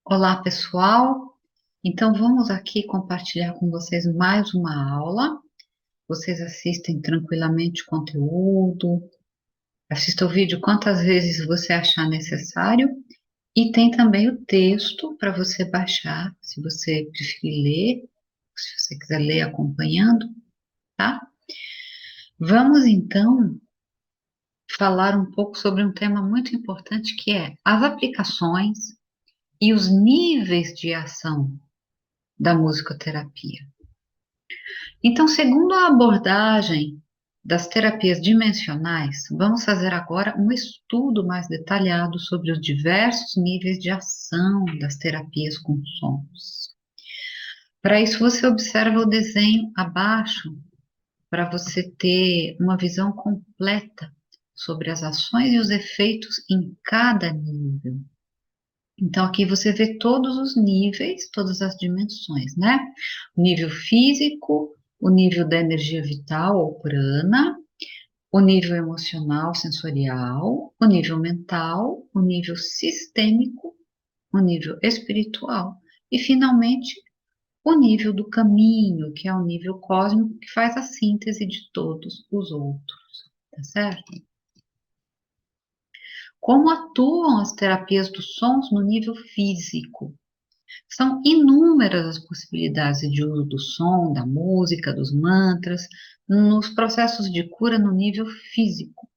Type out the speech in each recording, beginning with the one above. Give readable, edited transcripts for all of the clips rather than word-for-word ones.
Olá, pessoal. Então, vamos aqui compartilhar com vocês mais uma aula. Vocês assistem tranquilamente o conteúdo, assista o vídeo quantas vezes você achar necessário e tem também o texto para você baixar, se você preferir ler, se você quiser ler acompanhando, tá? Vamos então falar um pouco sobre um tema muito importante que é as aplicações e os níveis de ação da musicoterapia. Então, segundo a abordagem das terapias dimensionais, vamos fazer agora um estudo mais detalhado sobre os diversos níveis de ação das terapias com sons. Para isso, você observa o desenho abaixo, para você ter uma visão completa sobre as ações e os efeitos em cada nível. Então, aqui você vê todos os níveis, todas as dimensões, né? O nível físico, o nível da energia vital ou prana, o nível emocional, sensorial, o nível mental, o nível sistêmico, o nível espiritual e, finalmente, o nível do caminho, que é o nível cósmico que faz a síntese de todos os outros, tá certo? Como atuam as terapias dos sons no nível físico? São inúmeras as possibilidades de uso do som, da música, dos mantras, nos processos de cura no nível físico.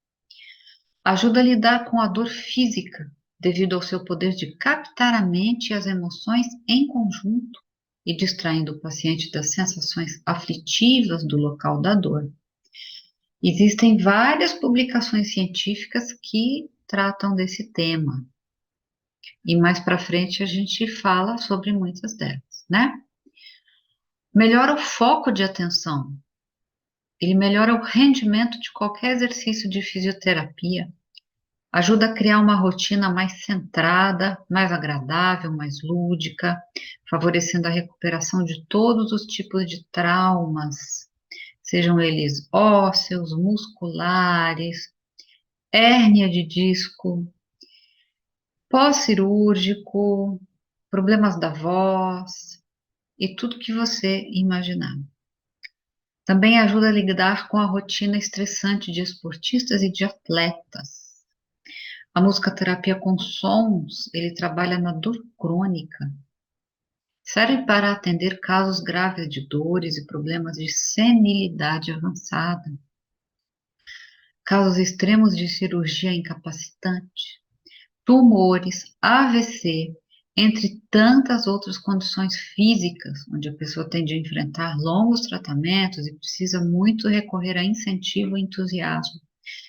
Ajuda a lidar com a dor física, devido ao seu poder de captar a mente e as emoções em conjunto e distraindo o paciente das sensações aflitivas do local da dor. Existem várias publicações científicas que tratam desse tema. E mais para frente a gente fala sobre muitas delas, né? Melhora o foco de atenção. Ele melhora o rendimento de qualquer exercício de fisioterapia. Ajuda a criar uma rotina mais centrada, mais agradável, mais lúdica, favorecendo a recuperação de todos os tipos de traumas, sejam eles ósseos, musculares, hérnia de disco, pós-cirúrgico, problemas da voz e tudo que você imaginar. Também ajuda a lidar com a rotina estressante de esportistas e de atletas. A musicoterapia com sons, ele trabalha na dor crônica. Serve para atender casos graves de dores e problemas de senilidade avançada. Casos extremos de cirurgia incapacitante. Tumores, AVC, entre tantas outras condições físicas, onde a pessoa tem de enfrentar longos tratamentos e precisa muito recorrer a incentivo e entusiasmo,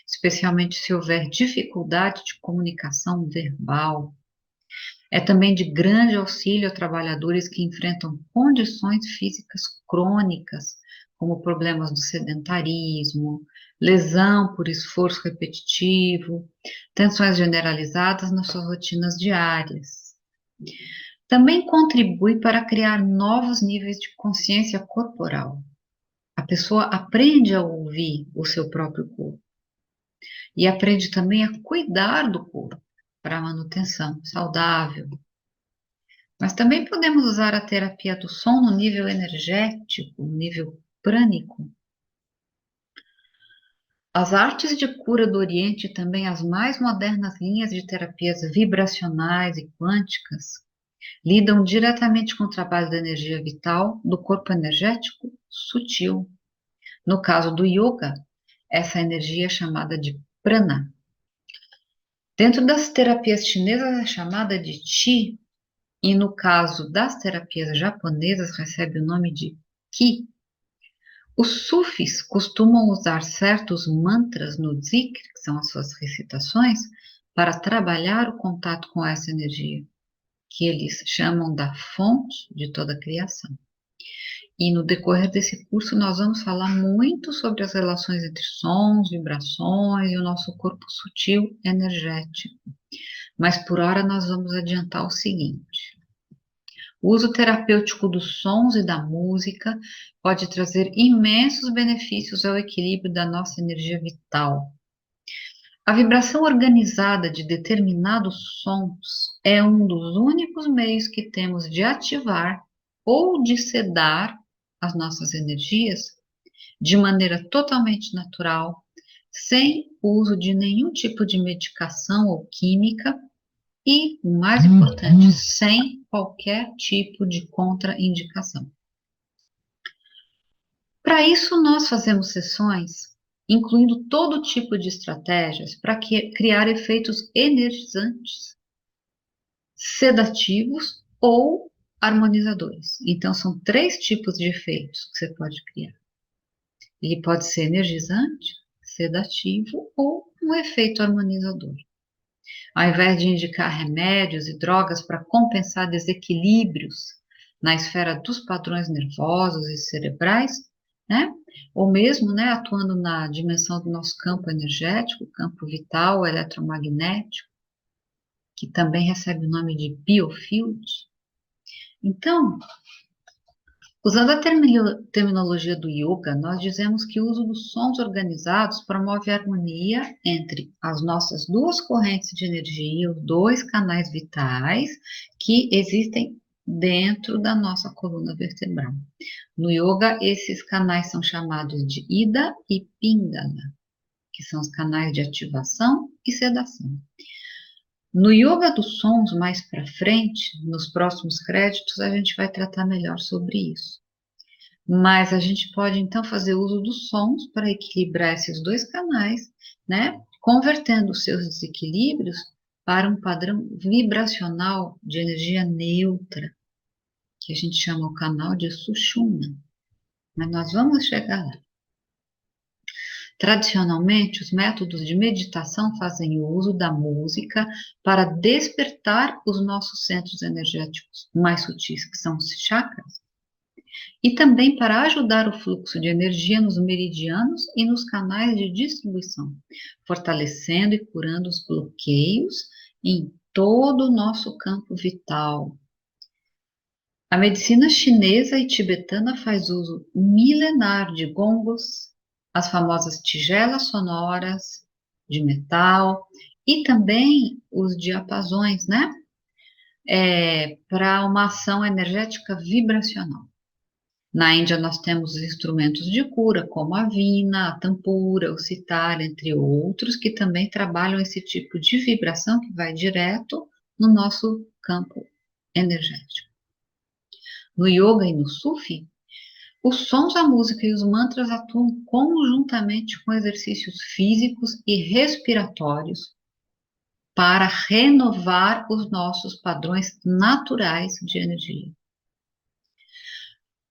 especialmente se houver dificuldade de comunicação verbal. É também de grande auxílio a trabalhadores que enfrentam condições físicas crônicas, como problemas do sedentarismo, lesão por esforço repetitivo, tensões generalizadas nas suas rotinas diárias. Também contribui para criar novos níveis de consciência corporal. A pessoa aprende a ouvir o seu próprio corpo e aprende também a cuidar do corpo para a manutenção saudável. Mas também podemos usar a terapia do som no nível energético, no nível prânico. As artes de cura do Oriente e também as mais modernas linhas de terapias vibracionais e quânticas lidam diretamente com o trabalho da energia vital do corpo energético sutil. No caso do yoga, essa energia é chamada de prana. Dentro das terapias chinesas é chamada de Qi, e no caso das terapias japonesas recebe o nome de Ki. Os sufis costumam usar certos mantras no zikr, que são as suas recitações, para trabalhar o contato com essa energia, que eles chamam da fonte de toda a criação. E no decorrer desse curso nós vamos falar muito sobre as relações entre sons, vibrações e o nosso corpo sutil energético. Mas por hora nós vamos adiantar o seguinte: o uso terapêutico dos sons e da música pode trazer imensos benefícios ao equilíbrio da nossa energia vital. A vibração organizada de determinados sons é um dos únicos meios que temos de ativar ou de sedar as nossas energias de maneira totalmente natural, sem o uso de nenhum tipo de medicação ou química e, o mais importante, sem qualquer tipo de contraindicação. Para isso, nós fazemos sessões incluindo todo tipo de estratégias para criar efeitos energizantes, sedativos ou harmonizadores. Então, são 3 tipos de efeitos que você pode criar. Ele pode ser energizante, sedativo ou um efeito harmonizador. Ao invés de indicar remédios e drogas para compensar desequilíbrios na esfera dos padrões nervosos e cerebrais, né? Ou mesmo, né, atuando na dimensão do nosso campo energético, campo vital, eletromagnético, que também recebe o nome de biofield. Então, usando a terminologia do yoga, nós dizemos que o uso dos sons organizados promove a harmonia entre as nossas 2 correntes de energia, os 2 canais vitais que existem dentro da nossa coluna vertebral. No yoga, esses canais são chamados de Ida e Pingala, que são os canais de ativação e sedação. No yoga dos sons, mais para frente, nos próximos créditos, a gente vai tratar melhor sobre isso. Mas a gente pode então fazer uso dos sons para equilibrar esses 2 canais, né? Convertendo os seus desequilíbrios para um padrão vibracional de energia neutra, que a gente chama o canal de Sushumna. Mas nós vamos chegar lá. Tradicionalmente, os métodos de meditação fazem o uso da música para despertar os nossos centros energéticos mais sutis, que são os chakras, e também para ajudar o fluxo de energia nos meridianos e nos canais de distribuição, fortalecendo e curando os bloqueios em todo o nosso campo vital. A medicina chinesa e tibetana faz uso milenar de gongos, as famosas tigelas sonoras de metal e também os diapasões, né? Para uma ação energética vibracional. Na Índia, nós temos os instrumentos de cura, como a vina, a tampura, o sitar, entre outros, que também trabalham esse tipo de vibração que vai direto no nosso campo energético. No yoga e no sufi, os sons, a música e os mantras atuam conjuntamente com exercícios físicos e respiratórios para renovar os nossos padrões naturais de energia.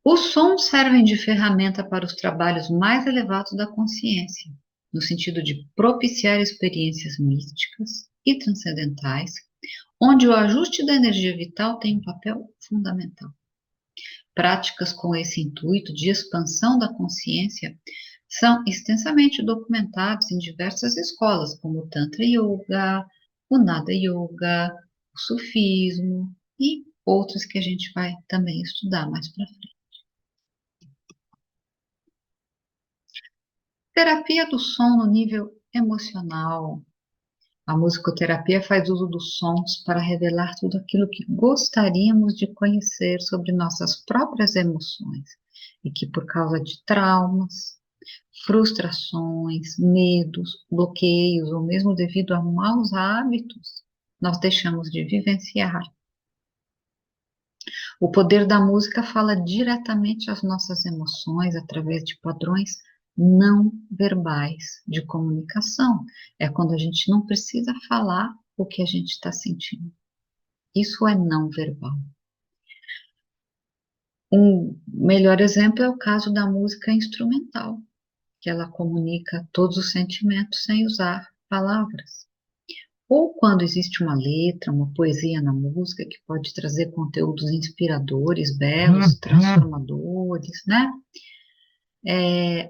Os sons servem de ferramenta para os trabalhos mais elevados da consciência, no sentido de propiciar experiências místicas e transcendentais, onde o ajuste da energia vital tem um papel fundamental. Práticas com esse intuito de expansão da consciência são extensamente documentadas em diversas escolas, como o Tantra Yoga, o Nada Yoga, o Sufismo e outras que a gente vai também estudar mais para frente. Terapia do som no nível emocional. A musicoterapia faz uso dos sons para revelar tudo aquilo que gostaríamos de conhecer sobre nossas próprias emoções e que, por causa de traumas, frustrações, medos, bloqueios ou mesmo devido a maus hábitos, nós deixamos de vivenciar. O poder da música fala diretamente às nossas emoções através de padrões não verbais de comunicação. É quando a gente não precisa falar o que a gente está sentindo. Isso é não verbal. Um melhor exemplo é o caso da música instrumental, que ela comunica todos os sentimentos sem usar palavras. Ou quando existe uma letra, uma poesia na música que pode trazer conteúdos inspiradores, belos, transformadores, né?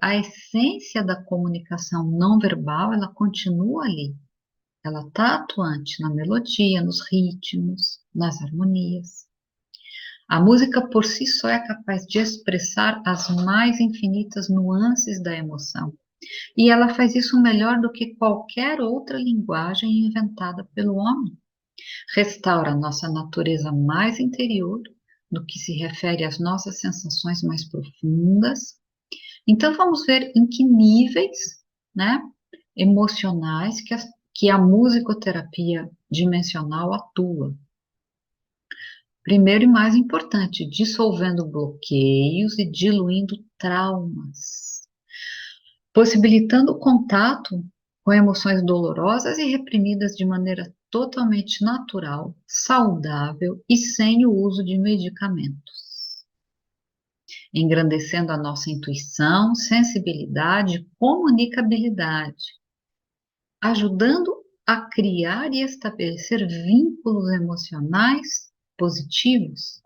A essência da comunicação não verbal, ela continua ali. Ela está atuante na melodia, nos ritmos, nas harmonias. A música por si só é capaz de expressar as mais infinitas nuances da emoção, E ela faz isso melhor do que qualquer outra linguagem inventada pelo homem. Restaura a nossa natureza mais interior, no que se refere às nossas sensações mais profundas. Então, vamos ver em que níveis, né, emocionais que a musicoterapia dimensional atua. Primeiro e mais importante, dissolvendo bloqueios e diluindo traumas, possibilitando o contato com emoções dolorosas e reprimidas de maneira totalmente natural, saudável e sem o uso de medicamentos, engrandecendo a nossa intuição, sensibilidade e comunicabilidade, ajudando a criar e estabelecer vínculos emocionais positivos,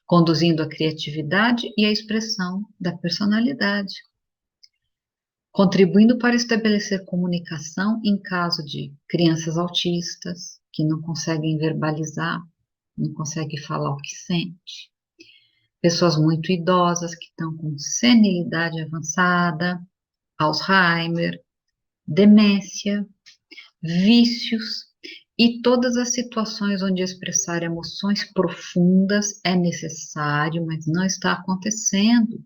conduzindo a criatividade e a expressão da personalidade, contribuindo para estabelecer comunicação em caso de crianças autistas que não conseguem verbalizar, não conseguem falar o que sente, pessoas muito idosas que estão com senilidade avançada, Alzheimer, demência, vícios e todas as situações onde expressar emoções profundas é necessário, mas não está acontecendo,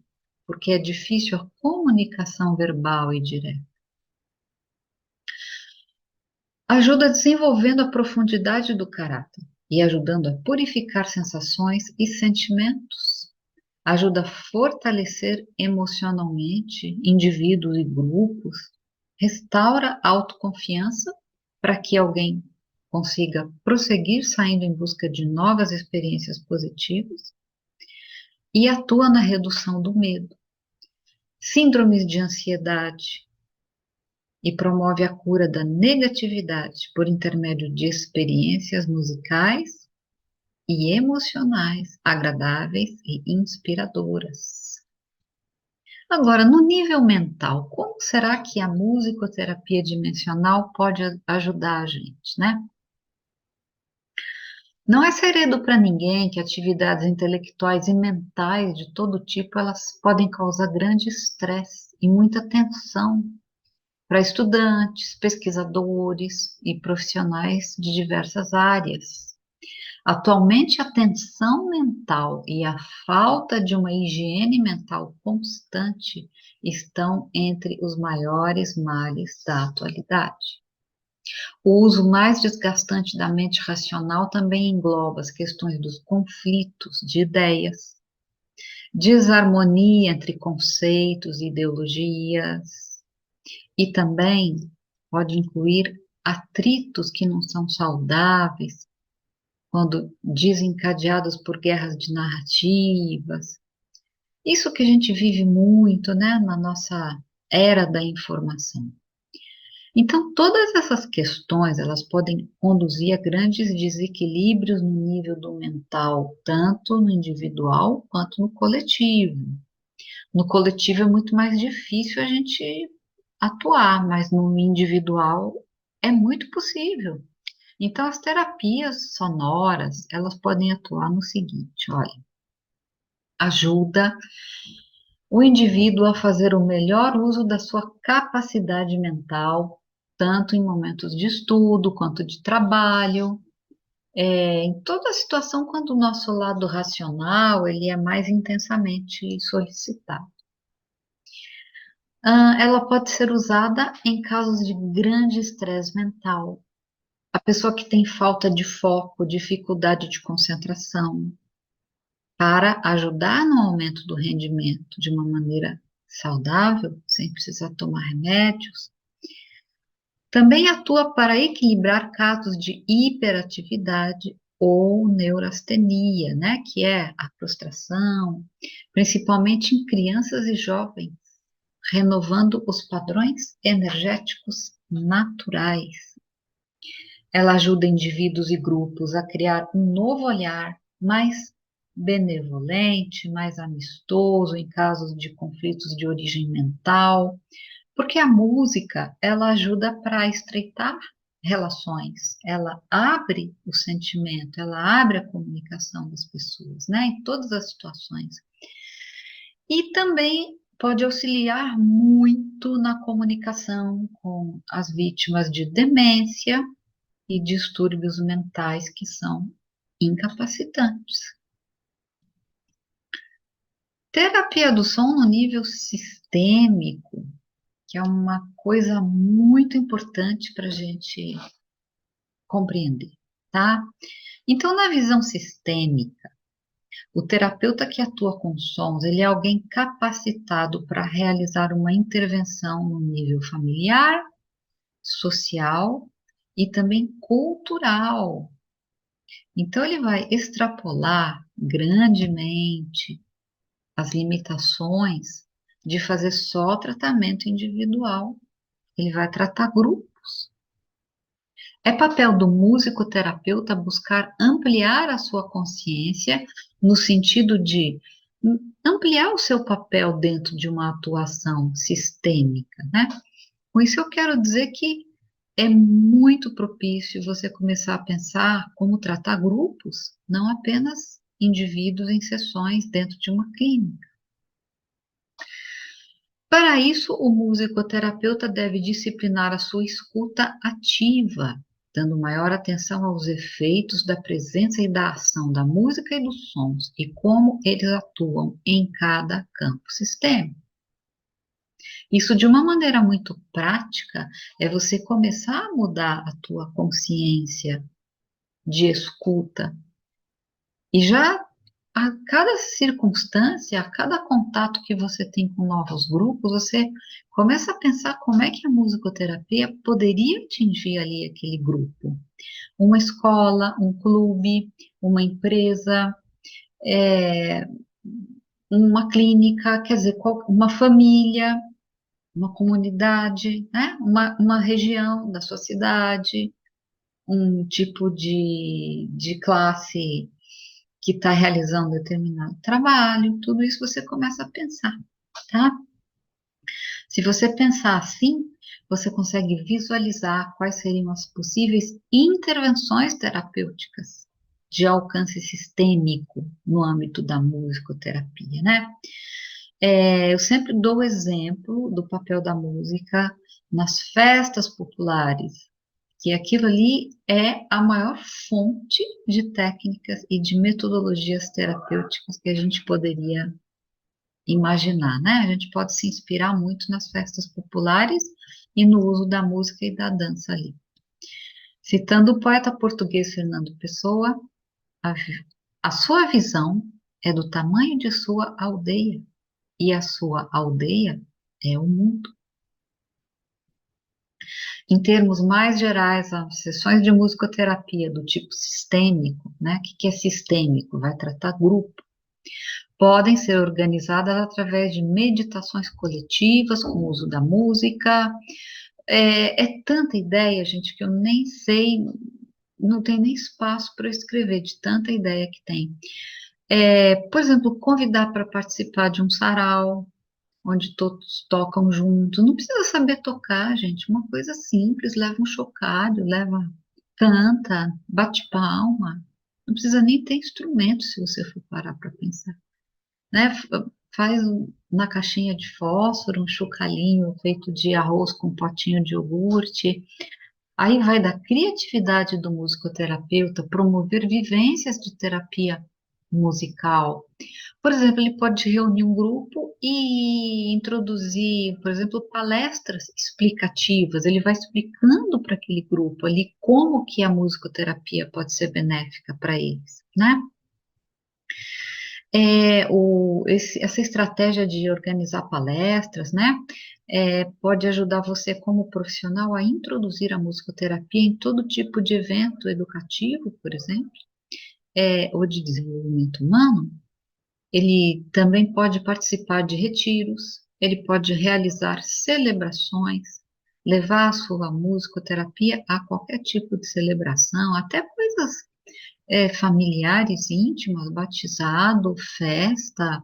porque é difícil a comunicação verbal e direta. Ajuda desenvolvendo a profundidade do caráter e ajudando a purificar sensações e sentimentos. Ajuda a fortalecer emocionalmente indivíduos e grupos. Restaura a autoconfiança para que alguém consiga prosseguir saindo em busca de novas experiências positivas. E atua na redução do medo, síndromes de ansiedade, e promove a cura da negatividade por intermédio de experiências musicais e emocionais agradáveis e inspiradoras. Agora, no nível mental, como será que a musicoterapia dimensional pode ajudar a gente, né? Não é segredo para ninguém que atividades intelectuais e mentais de todo tipo, elas podem causar grande estresse e muita tensão para estudantes, pesquisadores e profissionais de diversas áreas. Atualmente, a tensão mental e a falta de uma higiene mental constante estão entre os maiores males da atualidade. O uso mais desgastante da mente racional também engloba as questões dos conflitos de ideias, desarmonia entre conceitos e ideologias, e também pode incluir atritos que não são saudáveis, quando desencadeados por guerras de narrativas. Isso que a gente vive muito, né, na nossa era da informação. Então, todas essas questões, elas podem conduzir a grandes desequilíbrios no nível do mental, tanto no individual quanto no coletivo. No coletivo é muito mais difícil a gente atuar, mas no individual é muito possível. Então, as terapias sonoras, elas podem atuar no seguinte, olha, ajuda o indivíduo a fazer o melhor uso da sua capacidade mental, tanto em momentos de estudo quanto de trabalho, em toda situação quando o nosso lado racional ele é mais intensamente solicitado. Ela pode ser usada em casos de grande estresse mental. A pessoa que tem falta de foco, dificuldade de concentração, para ajudar no aumento do rendimento de uma maneira saudável, sem precisar tomar remédios. Também atua para equilibrar casos de hiperatividade ou neurastenia, né, que é a frustração, principalmente em crianças e jovens, renovando os padrões energéticos naturais. Ela ajuda indivíduos e grupos a criar um novo olhar mais benevolente, mais amistoso em casos de conflitos de origem mental, porque a música, ela ajuda para estreitar relações, ela abre o sentimento, ela abre a comunicação das pessoas, né, em todas as situações. E também pode auxiliar muito na comunicação com as vítimas de demência e distúrbios mentais que são incapacitantes. Terapia do som no nível sistêmico, que é uma coisa muito importante para a gente compreender, tá? Então, na visão sistêmica, o terapeuta que atua com sons, ele é alguém capacitado para realizar uma intervenção no nível familiar, social e também cultural. Então, ele vai extrapolar grandemente as limitações de fazer só tratamento individual. Ele vai tratar grupos. É papel do musicoterapeuta buscar ampliar a sua consciência no sentido de ampliar o seu papel dentro de uma atuação sistêmica, né? Com isso eu quero dizer que é muito propício você começar a pensar como tratar grupos, não apenas indivíduos em sessões dentro de uma clínica. Para isso, o musicoterapeuta deve disciplinar a sua escuta ativa, dando maior atenção aos efeitos da presença e da ação da música e dos sons e como eles atuam em cada campo sistêmico. Isso, de uma maneira muito prática, é você começar a mudar a tua consciência de escuta e já a cada circunstância, a cada contato que você tem com novos grupos, você começa a pensar como é que a musicoterapia poderia atingir ali aquele grupo. Uma escola, um clube, uma empresa, é, uma clínica, quer dizer, uma família, uma comunidade, né? Uma região da sua cidade, um tipo de classe que está realizando determinado trabalho, tudo isso você começa a pensar, tá? Se você pensar assim, você consegue visualizar quais seriam as possíveis intervenções terapêuticas de alcance sistêmico no âmbito da musicoterapia, né? Eu sempre dou o exemplo do papel da música nas festas populares, que aquilo ali é a maior fonte de técnicas e de metodologias terapêuticas que a gente poderia imaginar, né? A gente pode se inspirar muito nas festas populares e no uso da música e da dança ali. Citando o poeta português Fernando Pessoa, a, a sua visão é do tamanho de sua aldeia e a sua aldeia é o mundo. Em termos mais gerais, as sessões de musicoterapia do tipo sistêmico, né? O que é sistêmico? Vai tratar grupo. Podem ser organizadas através de meditações coletivas, com o uso da música. É tanta ideia, gente, que eu nem sei, não tem nem espaço para escrever, de tanta ideia que tem. Por exemplo, convidar para participar de um sarau, onde todos tocam juntos. Não precisa saber tocar, gente, uma coisa simples, leva um chocalho, canta, bate palma. Não precisa nem ter instrumento, se você for parar para pensar, né? Faz na caixinha de fósforo um chocalhinho feito de arroz com um potinho de iogurte. Aí vai da criatividade do musicoterapeuta promover vivências de terapia musical. Por exemplo, ele pode reunir um grupo e introduzir, por exemplo, palestras explicativas. Ele vai explicando para aquele grupo ali como que a musicoterapia pode ser benéfica para eles, né? Essa estratégia de organizar palestras, né, pode ajudar você como profissional a introduzir a musicoterapia em todo tipo de evento educativo, por exemplo, ou de desenvolvimento humano. Ele também pode participar de retiros, ele pode realizar celebrações, levar a sua musicoterapia a qualquer tipo de celebração, até coisas familiares íntimas, batizado, festa,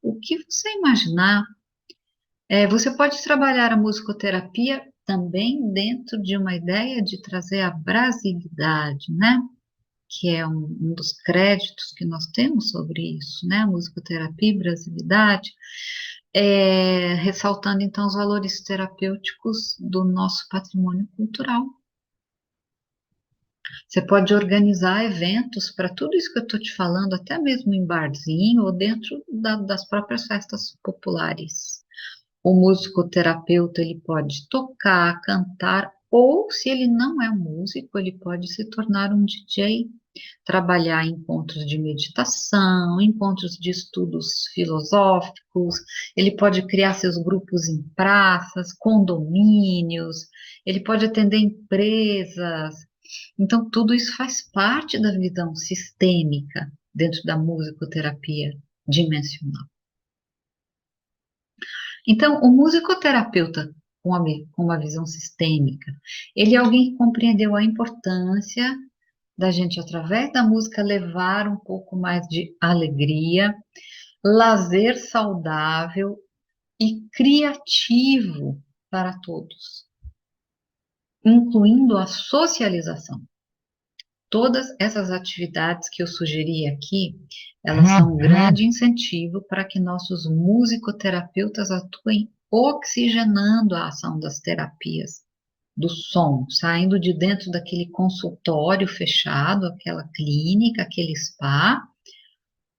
o que você imaginar. Você pode trabalhar a musicoterapia também dentro de uma ideia de trazer a brasilidade, né? Que é um dos créditos que nós temos sobre isso, né? A musicoterapia e brasilidade. ressaltando então os valores terapêuticos do nosso patrimônio cultural. Você pode organizar eventos para tudo isso que eu estou te falando, até mesmo em barzinho ou dentro das próprias festas populares. O musicoterapeuta, ele pode tocar, cantar, ou se ele não é músico, ele pode se tornar um DJ, trabalhar em encontros de meditação, encontros de estudos filosóficos, ele pode criar seus grupos em praças, condomínios, ele pode atender empresas. Então, tudo isso faz parte da visão sistêmica dentro da musicoterapia dimensional. Então, o musicoterapeuta com uma visão sistêmica, ele é alguém que compreendeu a importância da gente, através da música, levar um pouco mais de alegria, lazer saudável e criativo para todos, incluindo a socialização. Todas essas atividades que eu sugeri aqui, elas são um grande incentivo para que nossos musicoterapeutas atuem oxigenando a ação das terapias do som, saindo de dentro daquele consultório fechado, aquela clínica, aquele spa,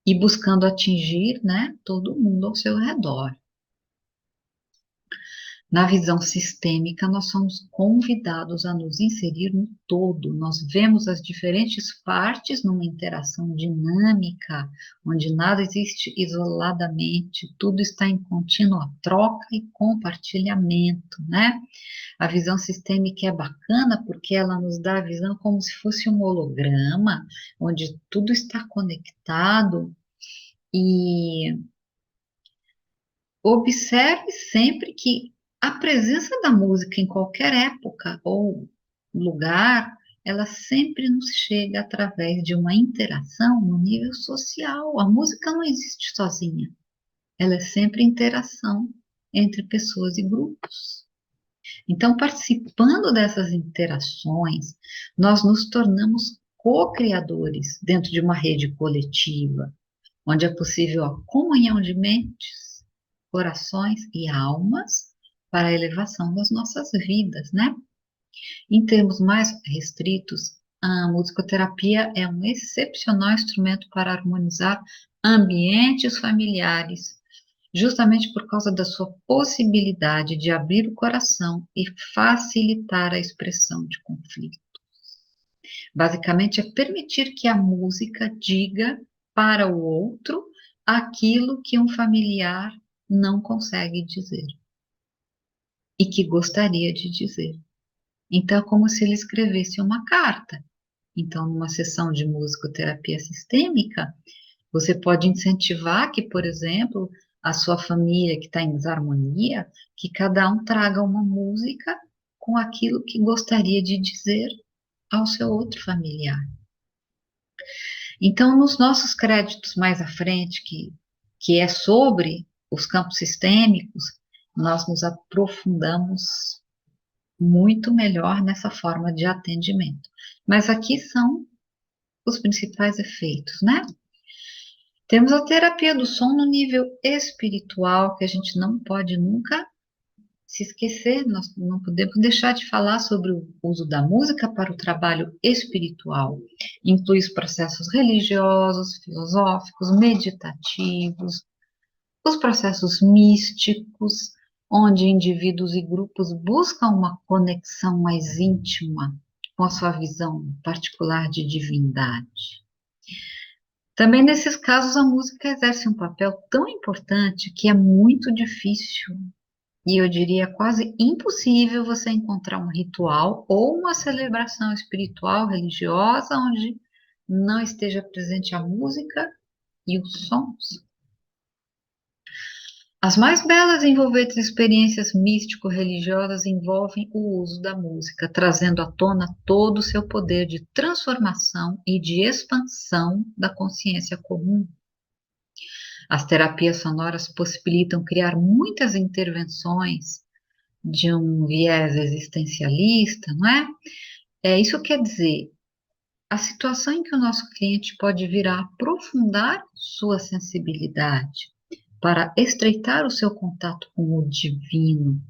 e buscando atingir, né, todo mundo ao seu redor. Na visão sistêmica, nós somos convidados a nos inserir no todo. Nós vemos as diferentes partes numa interação dinâmica, onde nada existe isoladamente, tudo está em contínua troca e compartilhamento, né? A visão sistêmica é bacana porque ela nos dá a visão como se fosse um holograma, onde tudo está conectado e observe sempre que a presença da música em qualquer época ou lugar, ela sempre nos chega através de uma interação no nível social. A música não existe sozinha, ela é sempre interação entre pessoas e grupos. Então, participando dessas interações, nós nos tornamos co-criadores dentro de uma rede coletiva, onde é possível a comunhão de mentes, corações e almas para a elevação das nossas vidas, né? Em termos mais restritos, a musicoterapia é um excepcional instrumento para harmonizar ambientes familiares, justamente por causa da sua possibilidade de abrir o coração e facilitar a expressão de conflito. Basicamente, é permitir que a música diga para o outro aquilo que um familiar não consegue dizer e que gostaria de dizer. Então, é como se ele escrevesse uma carta. Então, numa sessão de musicoterapia sistêmica, você pode incentivar que, por exemplo, a sua família que está em desarmonia, que cada um traga uma música com aquilo que gostaria de dizer ao seu outro familiar. Então, nos nossos créditos mais à frente, que é sobre os campos sistêmicos, nós nos aprofundamos muito melhor nessa forma de atendimento. Mas aqui são os principais efeitos, né? Temos a terapia do som no nível espiritual, que a gente não pode nunca se esquecer, nós não podemos deixar de falar sobre o uso da música para o trabalho espiritual. Inclui os processos religiosos, filosóficos, meditativos, os processos místicos, onde indivíduos e grupos buscam uma conexão mais íntima com a sua visão particular de divindade. Também nesses casos a música exerce um papel tão importante que é muito difícil e eu diria quase impossível você encontrar um ritual ou uma celebração espiritual religiosa onde não esteja presente a música e os sons. As mais belas e envolventes experiências místico-religiosas envolvem o uso da música, trazendo à tona todo o seu poder de transformação e de expansão da consciência comum. As terapias sonoras possibilitam criar muitas intervenções de um viés existencialista, não é? Isso quer dizer, a situação em que o nosso cliente pode vir a aprofundar sua sensibilidade, para estreitar o seu contato com o divino,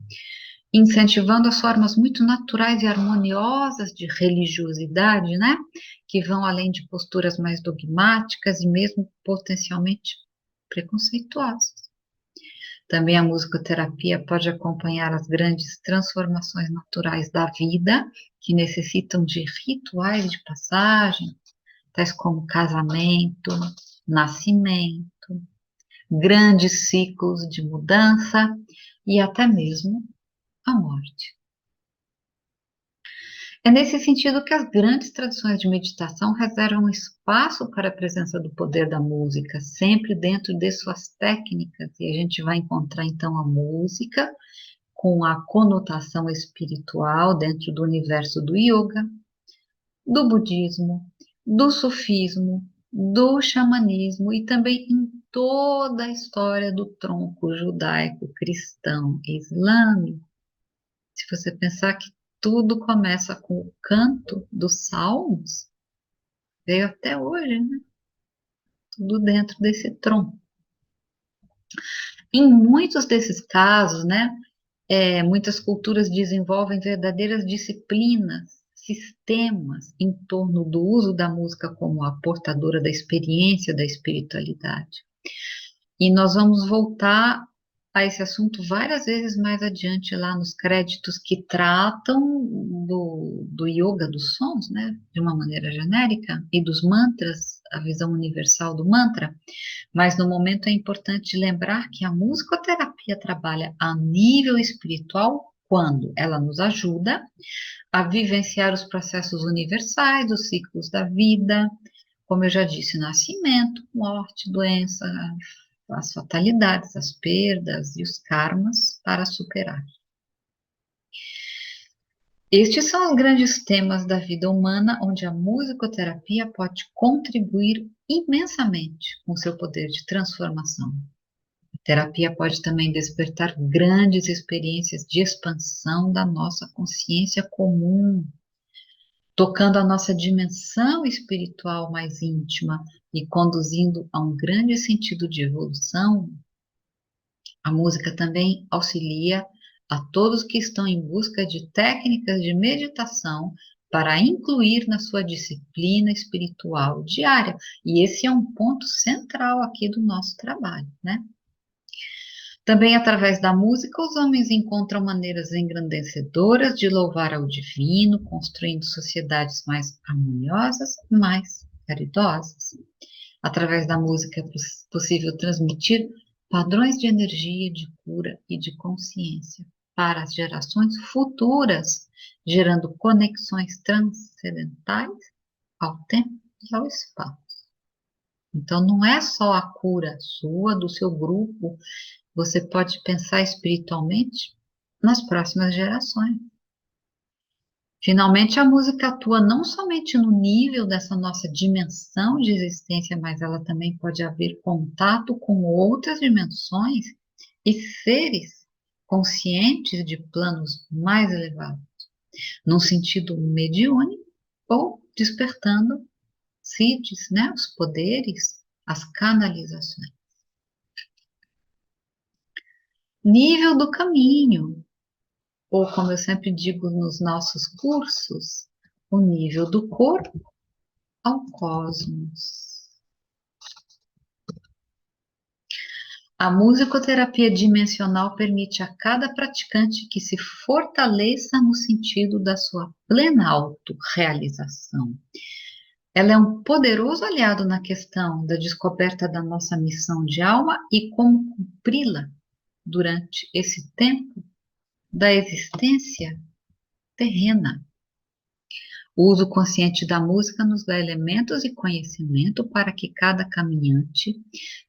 incentivando as formas muito naturais e harmoniosas de religiosidade, né? Que vão além de posturas mais dogmáticas e mesmo potencialmente preconceituosas. Também a musicoterapia pode acompanhar as grandes transformações naturais da vida, que necessitam de rituais de passagem, tais como casamento, nascimento, grandes ciclos de mudança e até mesmo a morte. É nesse sentido que as grandes tradições de meditação reservam espaço para a presença do poder da música, sempre dentro de suas técnicas, e a gente vai encontrar então a música com a conotação espiritual dentro do universo do yoga, do budismo, do sufismo, do xamanismo e também em toda a história do tronco judaico, cristão e islâmico. Se você pensar que tudo começa com o canto dos salmos, veio até hoje, né? Tudo dentro desse tronco. Em muitos desses casos, né, muitas culturas desenvolvem verdadeiras disciplinas, sistemas em torno do uso da música como a portadora da experiência da espiritualidade. E nós vamos voltar a esse assunto várias vezes mais adiante lá nos créditos que tratam do yoga dos sons, né, de uma maneira genérica, e dos mantras, a visão universal do mantra, mas no momento é importante lembrar que a musicoterapia trabalha a nível espiritual quando ela nos ajuda a vivenciar os processos universais, os ciclos da vida, como eu já disse, nascimento, morte, doença, as fatalidades, as perdas e os karmas para superar. Estes são os grandes temas da vida humana, onde a musicoterapia pode contribuir imensamente com seu poder de transformação. A terapia pode também despertar grandes experiências de expansão da nossa consciência comum, tocando a nossa dimensão espiritual mais íntima e conduzindo a um grande sentido de evolução. A música também auxilia a todos que estão em busca de técnicas de meditação para incluir na sua disciplina espiritual diária. E esse é um ponto central aqui do nosso trabalho, né? Também através da música, os homens encontram maneiras engrandecedoras de louvar ao divino, construindo sociedades mais harmoniosas, mais caridosas. Através da música é possível transmitir padrões de energia, de cura e de consciência para as gerações futuras, gerando conexões transcendentais ao tempo e ao espaço. Então, não é só a cura sua, do seu grupo, você pode pensar espiritualmente nas próximas gerações. Finalmente, a música atua não somente no nível dessa nossa dimensão de existência, mas ela também pode haver contato com outras dimensões e seres conscientes de planos mais elevados, num sentido mediúnico ou despertando CIDs, né, os poderes, as canalizações. Nível do caminho, ou como eu sempre digo nos nossos cursos, o nível do corpo ao cosmos. A musicoterapia dimensional permite a cada praticante que se fortaleça no sentido da sua plena autorrealização. Ela é um poderoso aliado na questão da descoberta da nossa missão de alma e como cumpri-la durante esse tempo da existência terrena. O uso consciente da música nos dá elementos e conhecimento para que cada caminhante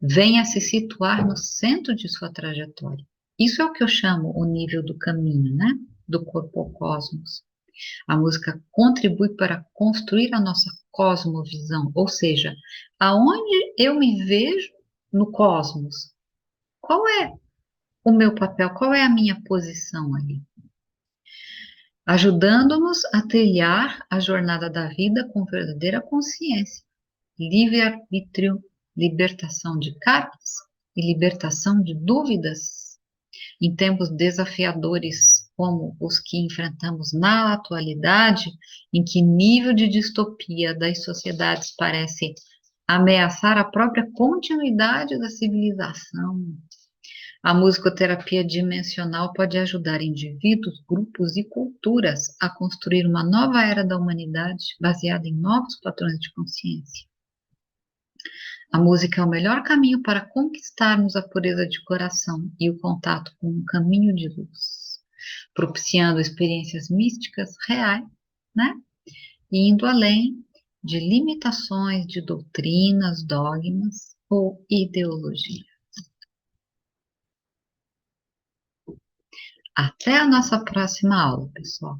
venha se situar no centro de sua trajetória. Isso é o que eu chamo o nível do caminho, né? Do corpo ao cosmos. A música contribui para construir a nossa cosmovisão, ou seja, aonde eu me vejo no cosmos. Qual é o meu papel? Qual é a minha posição ali? Ajudando-nos a trilhar a jornada da vida com verdadeira consciência, livre-arbítrio, libertação de karmas e libertação de dúvidas em tempos desafiadores como os que enfrentamos na atualidade, em que nível de distopia das sociedades parece ameaçar a própria continuidade da civilização. A musicoterapia dimensional pode ajudar indivíduos, grupos e culturas a construir uma nova era da humanidade baseada em novos padrões de consciência. A música é o melhor caminho para conquistarmos a pureza de coração e o contato com um caminho de luz, propiciando experiências místicas reais, né? E indo além de limitações de doutrinas, dogmas ou ideologia. Até a nossa próxima aula, pessoal.